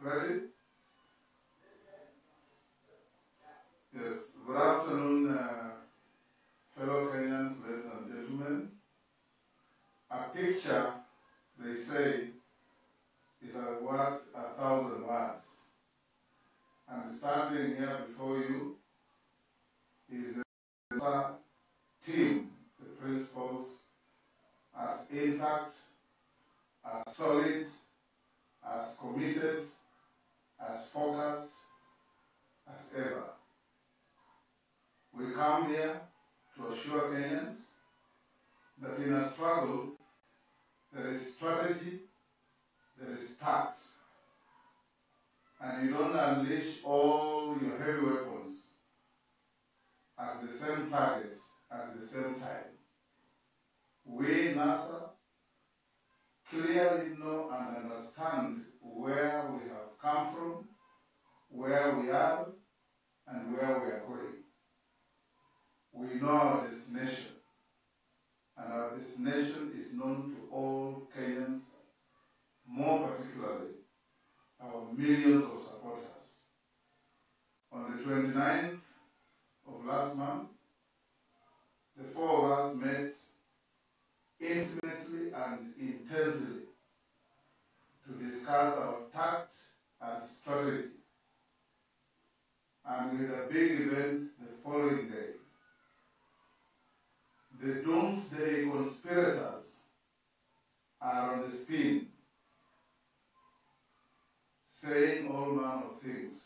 Ready? Yes. Good afternoon, fellow Kenyans, ladies and gentlemen. A picture, they say, is worth 1,000 words. And standing here before you is the team, the principles, as intact, as solid, as committed, as focused as ever. We come here to assure Kenyans that in a struggle, there is strategy, there is tact, and you don't unleash all your heavy weapons at the same target at the same time. We, NASA, clearly know and understand where we have come from, where we are, and where we are going. We know our destination, and our destination is known to all Kenyans, more particularly our millions of supporters. On the 29th of last month, the four of us met intimately and intensely to discuss our tact and strategy. And we had a big event the following day. The doomsday conspirators are on the spin, saying all manner of things.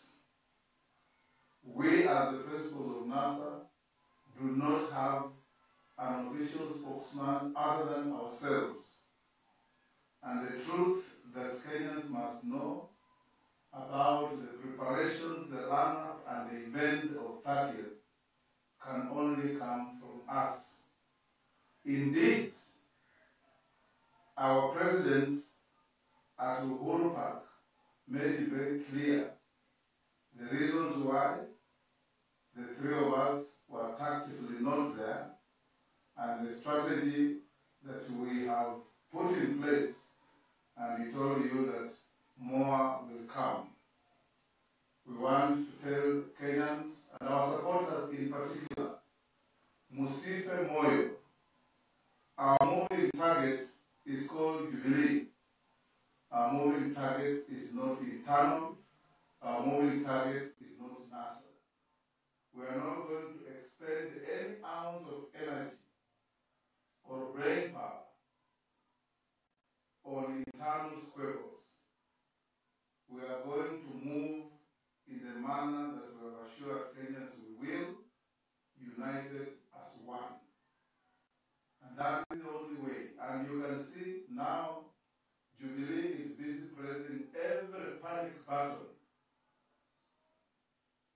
We, as the principals of NASA, do not have an official spokesman other than ourselves. And the truth that Kenyans must know about the preparations, the run-up, and the event of 30th can only come from us. Indeed, our president at Uhuru Park made it very clear the reasons why the three of us were tactically not there, and the strategy that we have put in place, and he told you that more will come. We want to tell Kenyans and our supporters in particular, Musife Moyo, our moving target is called Jubilee. Our moving target is not internal. Our moving target is not NASA. We are not going to expend any ounce of energy or brain power on internal squabbles. We are going to move in the manner that we have assured Kenyans we will, united as one. And that is the only way. And you can see now Jubilee is busy pressing every panic button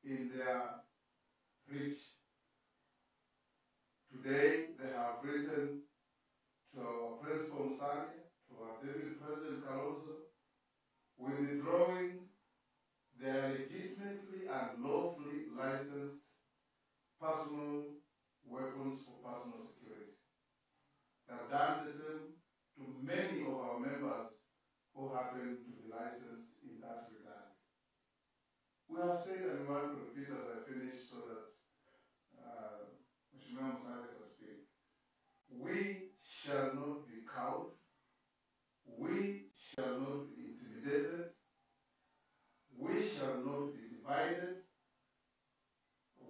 in their reach. Today they have written to our Principal Musani, to our Deputy President KALONZO, withdrawing their legitimately and lawfully licensed personal weapons for personal security. They have done the same to many of our members who happen to be licensed in that regard. We have said, and we want to repeat as I finish so that Mheshimiwa Musani can speak. We shall not be cowed. We shall not be intimidated. We shall not be divided.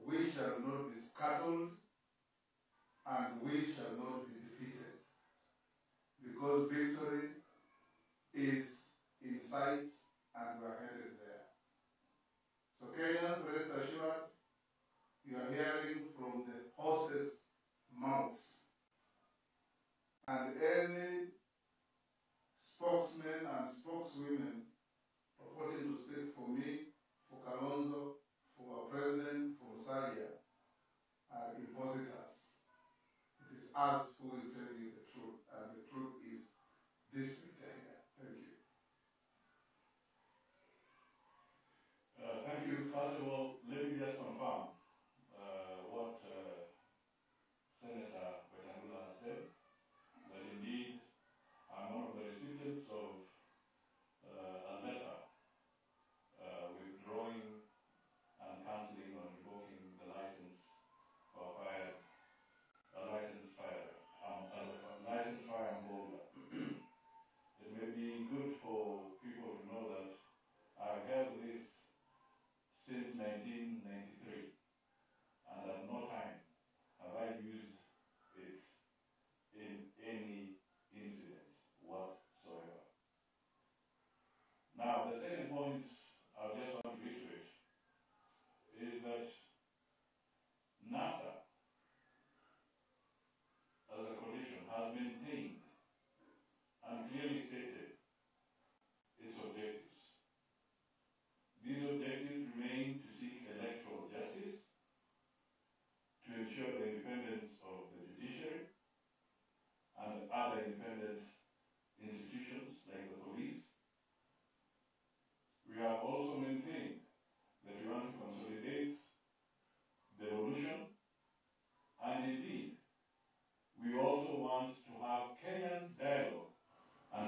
We shall not be scuttled. And we shall not be defeated. Because victory is in sight and we are headed there. So Kenyans, rest assured, you are hearing from the horse's mouths. And any spokesmen and spokeswomen purporting to speak for me, for KALONZO, for our president, for Musalia, are imposters. It is us who will tell you the truth, and the truth is this picture here. Thank you. Thank you. First of all, let me just confirm what Senator Wetangula has said, that indeed I'm one of the recipients of a letter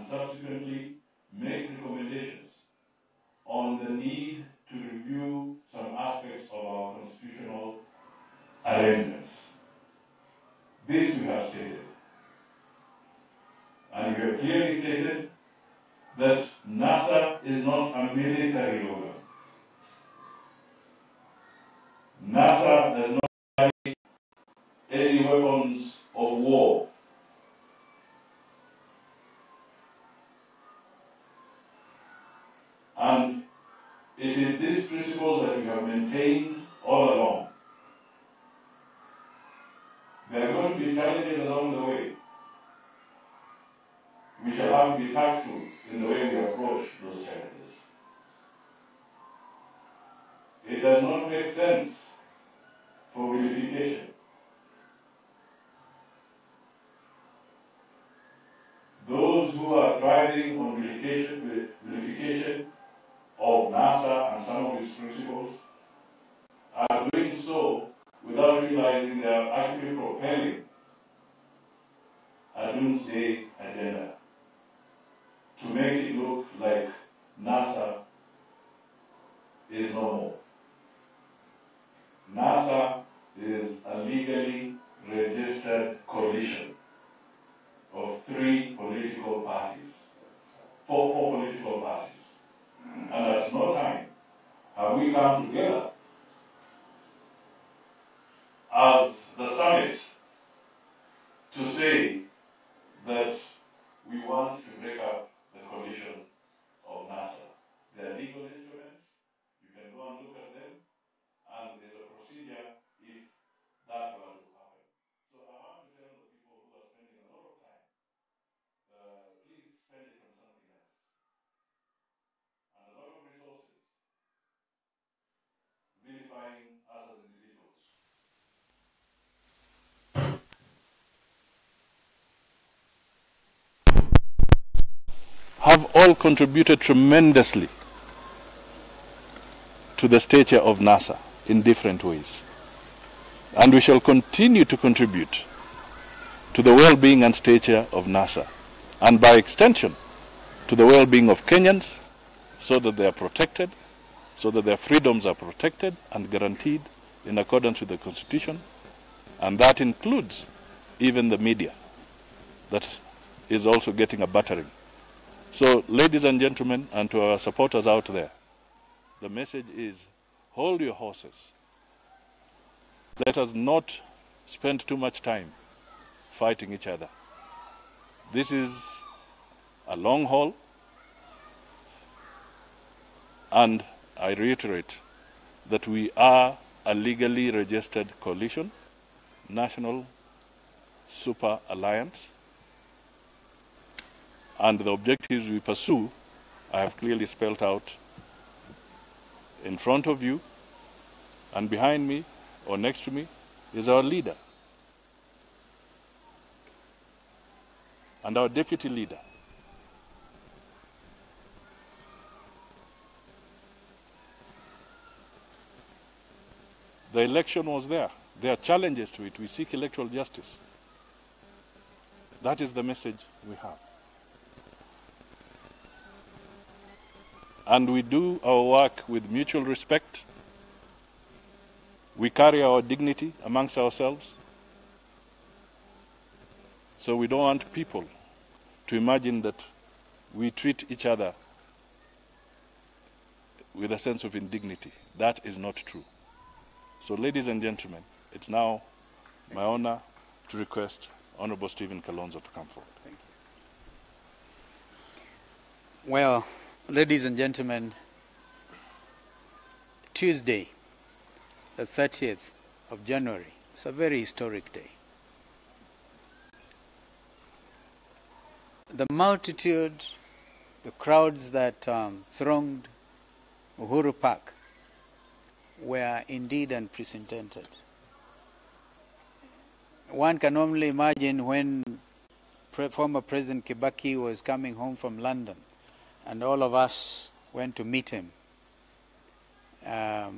subsequently make recommendations on the need to review some aspects of our constitutional arrangements. This we have stated. And we have clearly stated that NASA is not a military organ. NASA does not carry any weapons of war. And it is this principle that we have maintained all along. There are going to be challenges along the way. We shall have to be tactful in the way we approach those challenges. It does not make sense for vilification. Those who are thriving on vilification of NASA and some of its principles are doing so without realizing they are actually propelling a doomsday agenda to make it look like NASA is no more. NASA is a legally registered coalition of four political parties. And at no time have we come together as the summit to say that we want to break up the coalition of NASA. They are legal instruments. You can go and look at them, and there's a procedure if that were to happen. So I want to tell the people who are spending a lot of time, please spend it on something else. And a lot of resources vilifying us as individuals. Have all contributed tremendously to the stature of NASA in different ways. And we shall continue to contribute to the well-being and stature of NASA, and by extension, to the well-being of Kenyans, so that they are protected, so that their freedoms are protected and guaranteed in accordance with the Constitution, and that includes even the media that is also getting a battering. So, ladies and gentlemen, and to our supporters out there, the message is, hold your horses. Let us not spend too much time fighting each other. This is a long haul, and I reiterate that we are a legally registered coalition, national super alliance, and the objectives we pursue I have clearly spelled out in front of you, and behind me or next to me is our leader and our deputy leader. The election was there. There are challenges to it. We seek electoral justice. That is the message we have. And we do our work with mutual respect. We carry our dignity amongst ourselves. So we don't want people to imagine that we treat each other with a sense of indignity. That is not true. So, ladies and gentlemen, it's now my honor to request Honorable Stephen Kalonzo to come forward. Thank you. Well, ladies and gentlemen, Tuesday, the 30th of January, it's a very historic day. The multitude, the crowds that thronged Uhuru Park were indeed unprecedented. One can only imagine when former President Kibaki was coming home from London and all of us went to meet him. That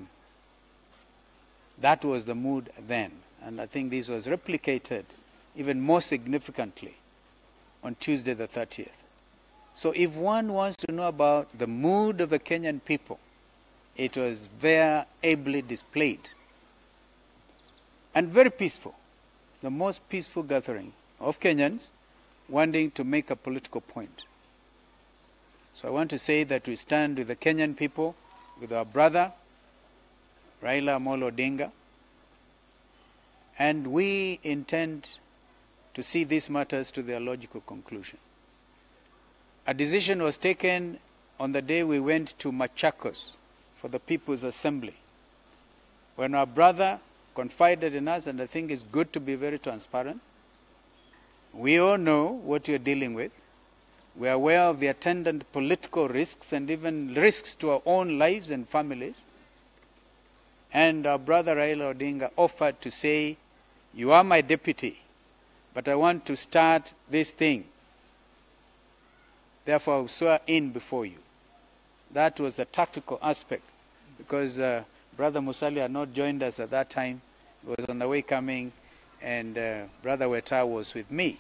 was the mood then, and I think this was replicated even more significantly on Tuesday the 30th. So if one wants to know about the mood of the Kenyan people, it was very ably displayed and very peaceful. The most peaceful gathering of Kenyans wanting to make a political point. So I want to say that we stand with the Kenyan people, with our brother, Raila Amolo Odinga, and we intend to see these matters to their logical conclusion. A decision was taken on the day we went to Machakos for the People's Assembly, when our brother confided in us, and I think it's good to be very transparent. We all know what you're dealing with. We are aware of the attendant political risks and even risks to our own lives and families. And our brother Raila Odinga offered to say, you are my deputy, but I want to start this thing. Therefore, I will swear in before you. That was the tactical aspect, because Brother Musali had not joined us at that time. He was on the way coming, and Brother Weta was with me.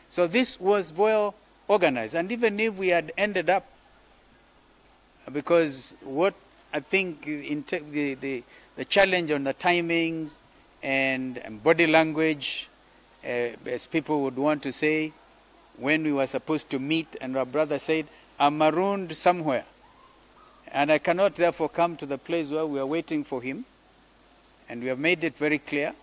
So this was well organized. And even if we had ended up, because what I think the challenge on the timings and body language, as people would want to say, when we were supposed to meet, and our brother said, I'm marooned somewhere, and I cannot therefore come to the place where we are waiting for him. And we have made it very clear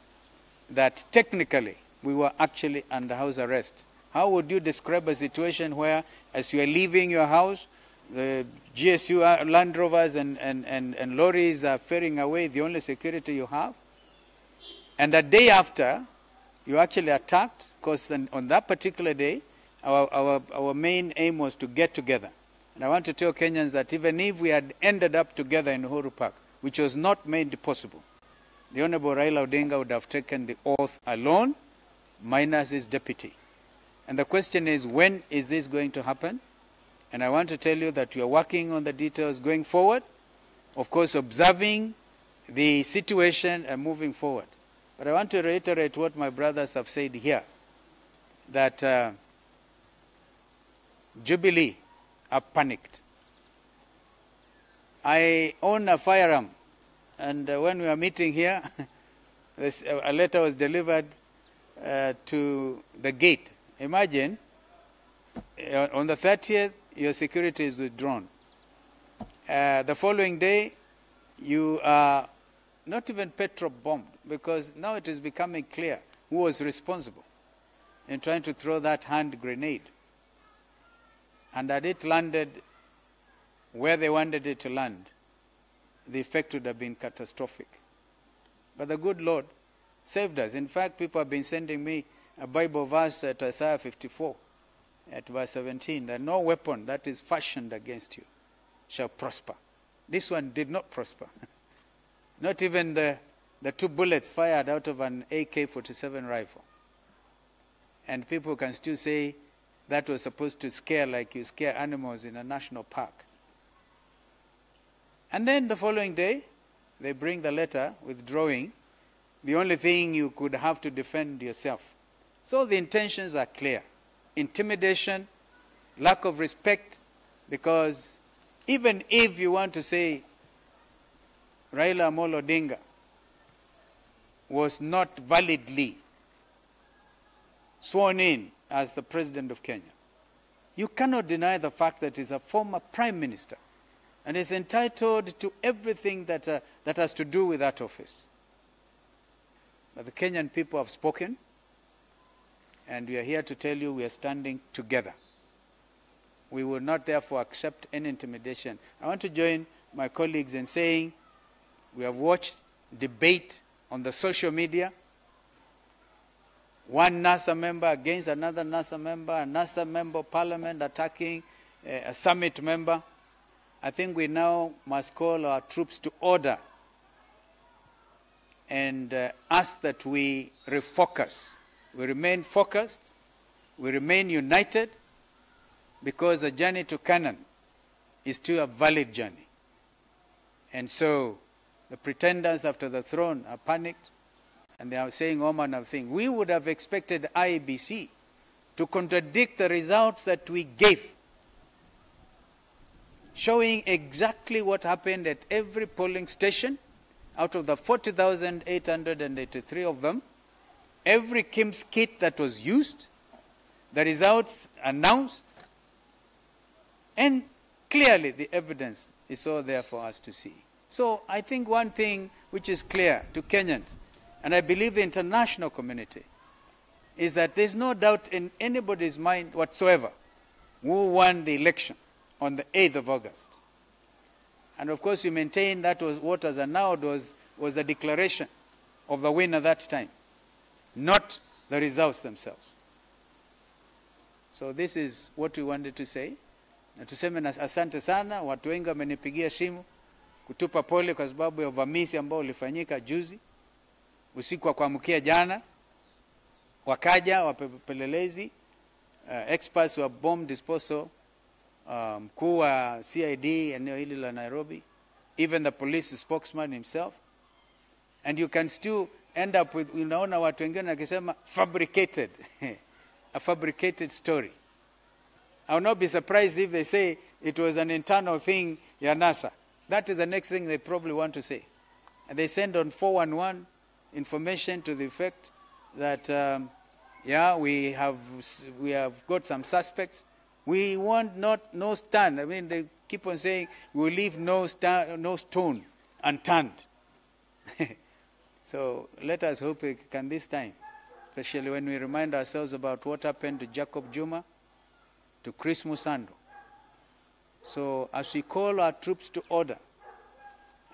that technically we were actually under house arrest. How would you describe a situation where, as you are leaving your house, the GSU Land Rovers and lorries are ferrying away the only security you have? And a day after, you actually attacked, because on that particular day, our main aim was to get together. And I want to tell Kenyans that even if we had ended up together in Uhuru Park, which was not made possible, the Honorable Raila Odinga would have taken the oath alone, minus his deputy. And the question is, when is this going to happen? And I want to tell you that we are working on the details going forward, of course observing the situation and moving forward. But I want to reiterate what my brothers have said here, that Jubilee are panicked. I own a firearm, and when we were meeting here, a letter was delivered to the gate. Imagine, on the 30th, your security is withdrawn. The following day, you are not even petrol bombed, because now it is becoming clear who was responsible in trying to throw that hand grenade. And had it landed where they wanted it to land, the effect would have been catastrophic. But the good Lord saved us. In fact, people have been sending me a Bible verse at Isaiah 54, at verse 17, that no weapon that is fashioned against you shall prosper. This one did not prosper. Not even the 2 bullets fired out of an AK-47 rifle. And people can still say that was supposed to scare like you scare animals in a national park. And then the following day, they bring the letter withdrawing the only thing you could have to defend yourself. So the intentions are clear. Intimidation, lack of respect, because even if you want to say Raila Amolo Odinga was not validly sworn in as the President of Kenya, you cannot deny the fact that he's a former Prime Minister and is entitled to everything that has to do with that office. But the Kenyan people have spoken, and we are here to tell you we are standing together. We will not therefore accept any intimidation. I want to join my colleagues in saying we have watched debate on the social media, one NASA member against another NASA member, a NASA member of parliament attacking a summit member. I think we now must call our troops to order and ask that we refocus. We remain focused, we remain united, because the journey to Canaan is still a valid journey. And so the pretenders after the throne are panicked, and they are saying all manner of things. We would have expected IEBC to contradict the results that we gave showing exactly what happened at every polling station. Out of the 40,883 of them, every KIMS kit that was used, the results announced, and clearly the evidence is all there for us to see. So I think one thing which is clear to Kenyans, and I believe the international community, is that there's no doubt in anybody's mind whatsoever who won the election on the 8th of August. And of course we maintain that was what was announced was a declaration of the winner that time, not the results themselves. So this is what we wanted to say. Na tuseme na asante sana, watu wengi wamenipigia simu kutupa pole kwa sababu ya uvamizi ambao ulifanyika juzi usiku wa kuamkia jana. Wakaja wapelelezi, experts wa bomb disposal, mkuu wa CID eneo hili la Nairobi, even the police spokesman himself, and you can still end up with, unaona watu wengine wakisema fabricated, a fabricated story. I will not be surprised if they say it was an internal thing ya NASA. That is the next thing they probably want to say. And they send on 411 information to the effect that, yeah, we have got some suspects. We want no stand. I mean, they keep on saying we will leave no stone unturned. So let us hope it can this time, especially when we remind ourselves about what happened to Jacob Juma, to Chris Musando. So as we call our troops to order,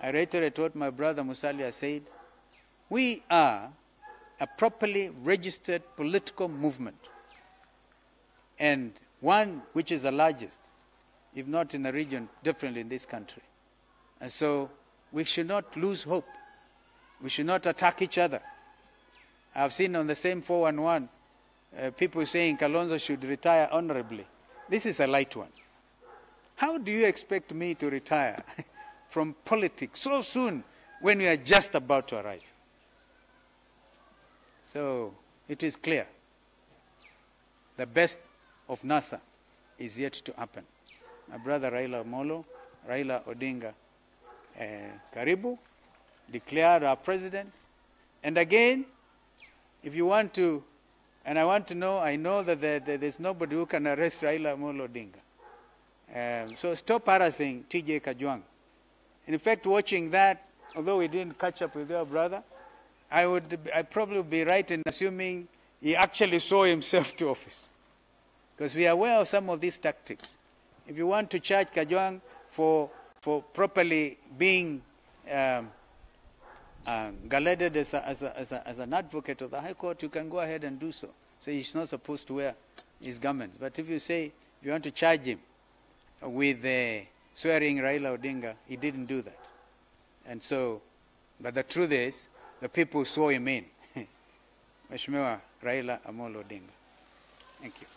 I reiterate what my brother Musalia said. We are a properly registered political movement, and one which is the largest, if not in the region, definitely in this country. And so we should not lose hope. We should not attack each other. I've seen on the same 411 people saying Kalonzo should retire honorably. This is a light one. How do you expect me to retire from politics so soon when we are just about to arrive? So it is clear. The best of NASA is yet to happen. My brother Raila Odinga, Karibu, declared our president. And again, if you want to, and I want to know, I know that there's nobody who can arrest Raila Amolo Odinga. So stop harassing TJ Kajwang. In fact, watching that, although we didn't catch up with your brother, I'd probably be right in assuming he actually saw himself to office. Because we are aware of some of these tactics. If you want to charge Kajwang for properly being galaded as an advocate of the High Court, you can go ahead and do so. So he's not supposed to wear his garments. But if you say you want to charge him with swearing Raila Odinga, he didn't do that. And so, but the truth is, the people saw him in. Mheshimiwa Raila Amolo Odinga. Thank you.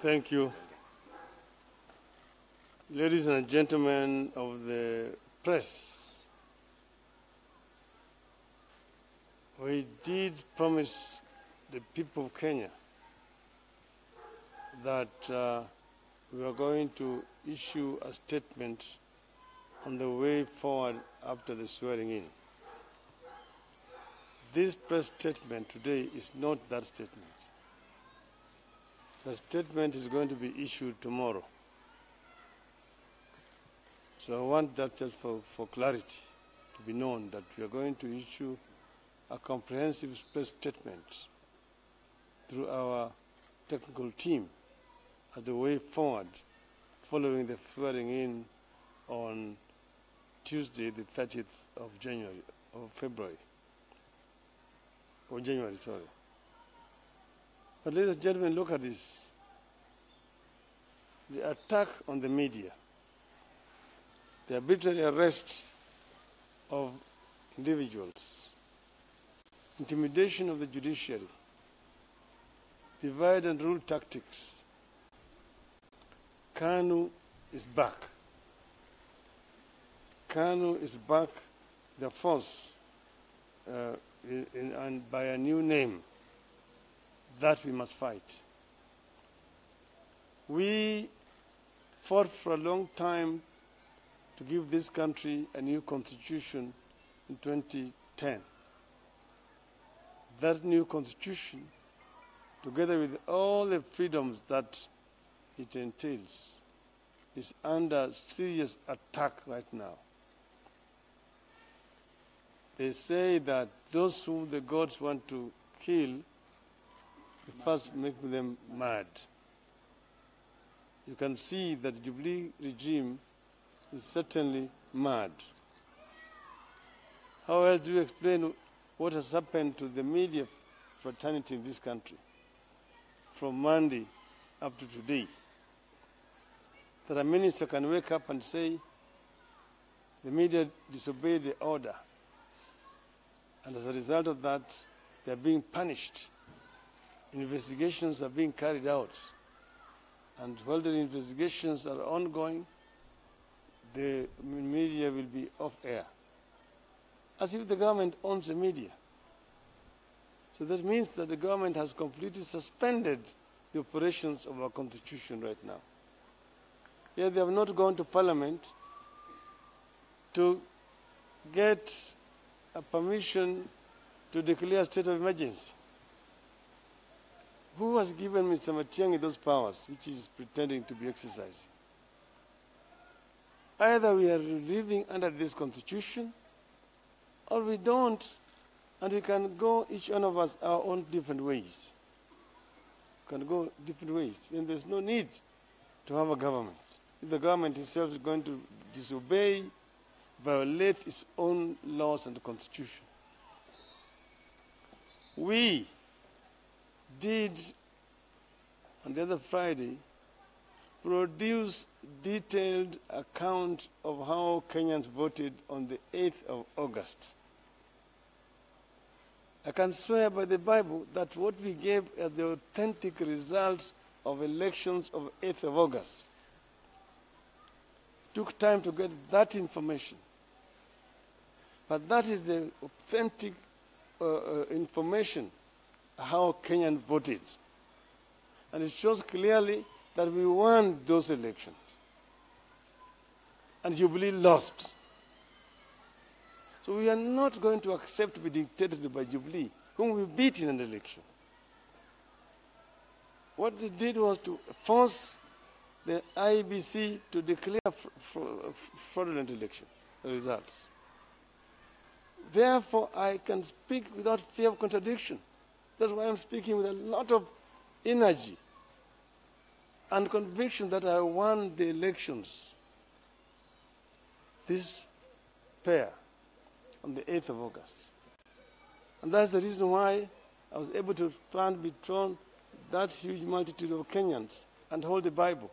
Thank you. Ladies and gentlemen of the press, we did promise the people of Kenya that we are going to issue a statement on the way forward after the swearing in. This press statement today is not that statement. The statement is going to be issued tomorrow. So I want that just for clarity to be known that we are going to issue a comprehensive press statement through our technical team as the way forward following the swearing in on Tuesday, the 30th of January. But ladies and gentlemen, look at this. The attack on the media, the arbitrary arrest of individuals, intimidation of the judiciary, divide and rule tactics. KANU is back. KANU is back, the force, and by a new name that we must fight. We fought for a long time to give this country a new constitution in 2010. That new constitution, together with all the freedoms that it entails, is under serious attack right now. They say that those whom the gods want to kill, they first make them mad. You can see that the Jubilee regime is certainly mad. How else do you explain what has happened to the media fraternity in this country from Monday up to today? That a minister can wake up and say the media disobeyed the order, and as a result of that, they are being punished. Investigations are being carried out, and while the investigations are ongoing, the media will be off air, as if the government owns the media. So that means that the government has completely suspended the operations of our constitution right now. Yet they have not gone to Parliament to get a permission to declare a state of emergency. Who has given Mr. Matiang'i those powers which he is pretending to be exercising? Either we are living under this constitution, or we don't, and we can go, each one of us, our own different ways. We can go different ways. Then there's no need to have a government. If the government itself is going to disobey, violate its own laws and the constitution. We did, on the other Friday, produce detailed account of how Kenyans voted on the 8th of August. I can swear by the Bible that what we gave are the authentic results of elections of 8th of August. Took time to get that information. But that is the authentic information how Kenyans voted. And it shows clearly that we won those elections. And Jubilee lost. So we are not going to accept to be dictated by Jubilee, whom we beat in an election. What they did was to force the IEBC to declare fraudulent election results. Therefore, I can speak without fear of contradiction. That's why I'm speaking with a lot of energy and conviction that I won the elections. This pair on the 8th of August. And that's the reason why I was able to plant between that huge multitude of Kenyans and hold the Bible.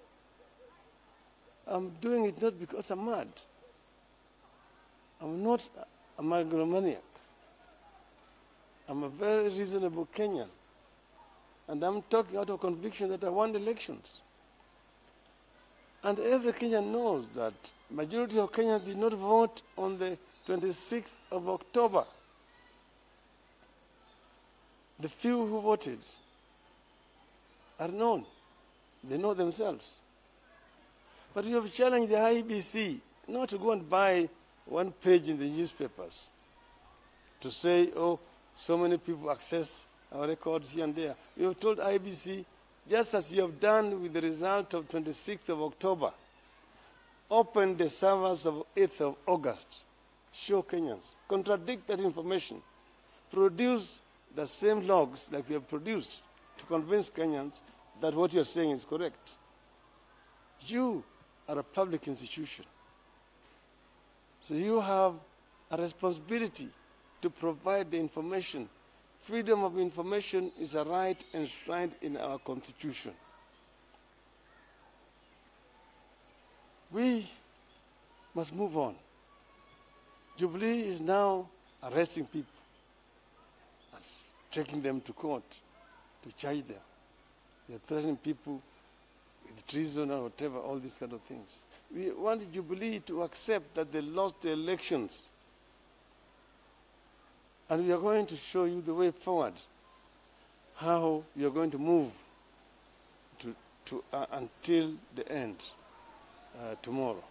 I'm doing it not because I'm mad. I'm not a megalomaniac. I'm a very reasonable Kenyan. And I'm talking out of conviction that I won the elections. And every Kenyan knows that majority of Kenyans did not vote on the 26th of October. The few who voted are known. They know themselves. But we have challenged the IEBC not to go and buy one page in the newspapers to say, oh, so many people access our records here and there. We have told IEBC, just as you have done with the result of 26th of October, open the servers of 8th of August, show Kenyans, contradict that information, produce the same logs like we have produced to convince Kenyans that what you are saying is correct. You are a public institution. So you have a responsibility to provide the information. Freedom of information is a right enshrined in our Constitution. We must move on. Jubilee is now arresting people, taking them to court to charge them. They're threatening people with treason or whatever, all these kind of things. We want Jubilee to accept that they lost the elections. And we are going to show you the way forward, how we are going to move until the end. tomorrow.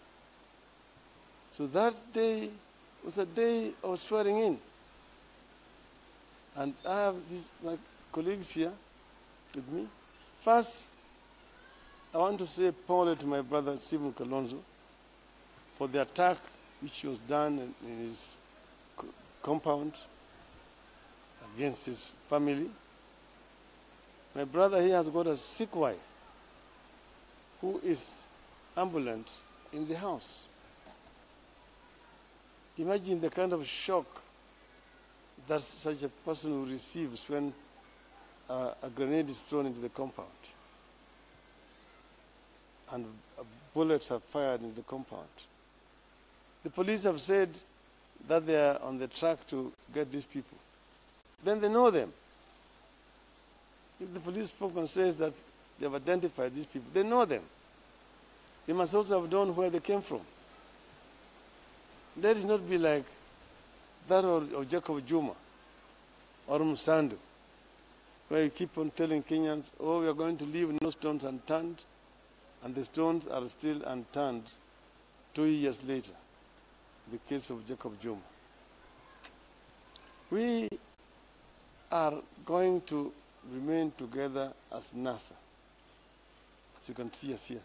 So that day was a day of swearing in. And I have my colleagues here with me. First, I want to say apology to my brother Stephen Kalonzo for the attack which was done in his compound against his family. My brother here has got a sick wife who is ambulant in the house. Imagine the kind of shock that such a person receives when a grenade is thrown into the compound and bullets are fired into the compound. The police have said that they are on the track to get these people. Then they know them. If the police spokesman says that they have identified these people, they know them. They must also have known where they came from. Let it not be like that of Jacob Juma or Musandu, where you keep on telling Kenyans, oh, we are going to leave no stones unturned, and the stones are still unturned 2 years later, the case of Jacob Juma. We are going to remain together as NASA, as you can see us here.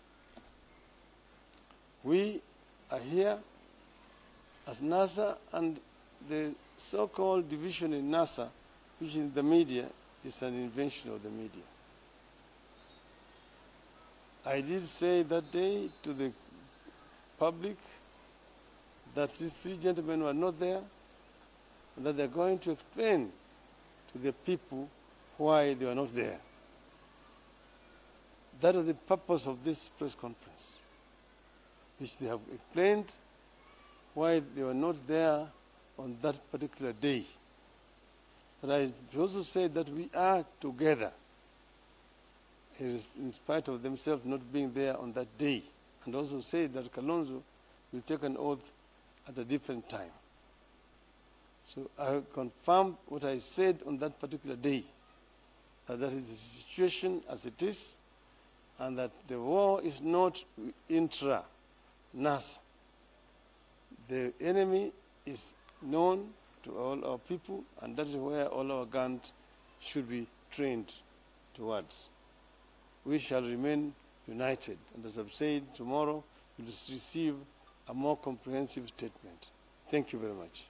We are here as NASA, and the so-called division in NASA, which in the media is an invention of the media. I did say that day to the public that these three gentlemen were not there, and that they're going to explain to the people why they were not there. That was the purpose of this press conference, which they have explained why they were not there on that particular day. But I also said that we are together, in spite of themselves not being there on that day, and also said that Kalonzo will take an oath at a different time. So I confirmed what I said on that particular day, that is the situation as it is, and that the war is not intra-NASA. The enemy is known to all our people, and that is where all our guns should be trained towards. We shall remain united, and as I've said, tomorrow we will receive a more comprehensive statement. Thank you very much.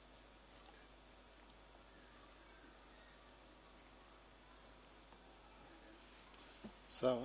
Sawa.